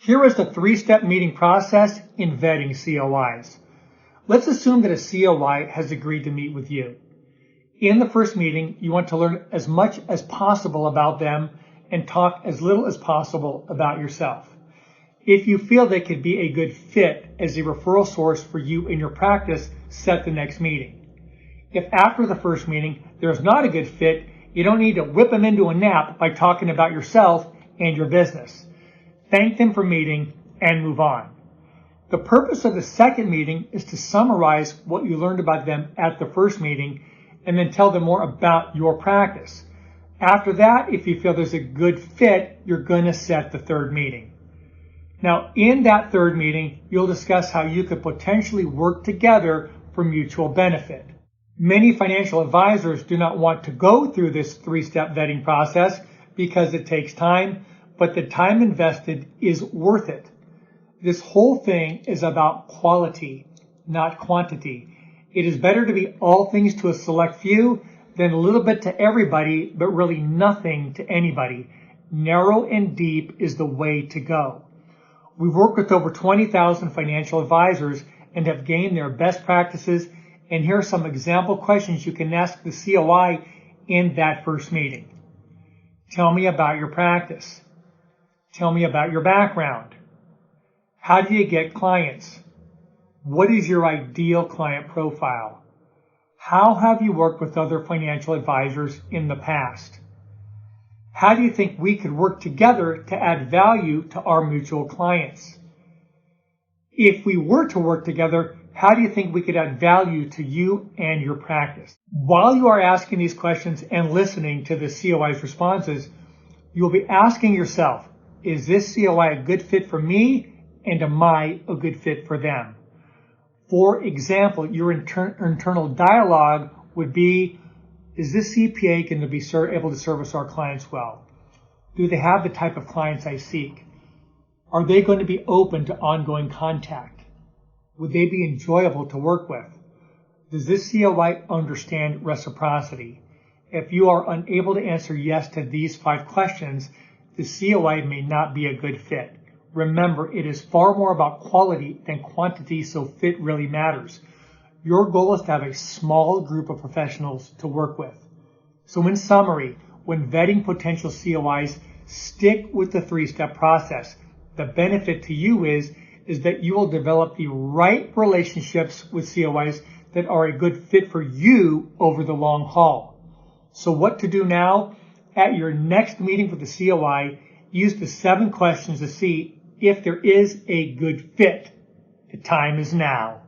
Here is the three-step meeting process in vetting COIs. Let's assume that a COI has agreed to meet with you. In the first meeting, you want to learn as much as possible about them and talk as little as possible about yourself. If you feel they could be a good fit as a referral source for you in your practice, set the next meeting. If after the first meeting there's not a good fit, you don't need to whip them into a nap by talking about yourself and your business. Thank them for meeting and move on. The purpose of the second meeting is to summarize what you learned about them at the first meeting and then tell them more about your practice. After that, if you feel there's a good fit, you're going to set the third meeting. Now, in that third meeting, you'll discuss how you could potentially work together for mutual benefit. Many financial advisors do not want to go through this three-step vetting process because it takes time, but the time invested is worth it. This whole thing is about quality, not quantity. It is better to be all things to a select few than a little bit to everybody, but really nothing to anybody. Narrow and deep is the way to go. We've worked with over 20,000 financial advisors and have gained their best practices, and here are some example questions you can ask the COI in that first meeting. Tell me about your practice. Tell me about your background. How do you get clients? What is your ideal client profile? How have you worked with other financial advisors in the past? How do you think we could work together to add value to our mutual clients? If we were to work together, how do you think we could add value to you and your practice? While you are asking these questions and listening to the COI's responses, you'll be asking yourself, is this COI a good fit for me, and am I a good fit for them? For example, your internal dialogue would be, is this CPA going to be able to service our clients well? Do they have the type of clients I seek? Are they going to be open to ongoing contact? Would they be enjoyable to work with? Does this COI understand reciprocity? If you are unable to answer yes to these 5 questions, the COI may not be a good fit. Remember, it is far more about quality than quantity, so fit really matters. Your goal is to have a small group of professionals to work with. So in summary, when vetting potential COIs, stick with the 3-step process. The benefit to you is that you will develop the right relationships with COIs that are a good fit for you over the long haul. So what to do now? At your next meeting with the COI, use the 7 questions to see if there is a good fit. The time is now.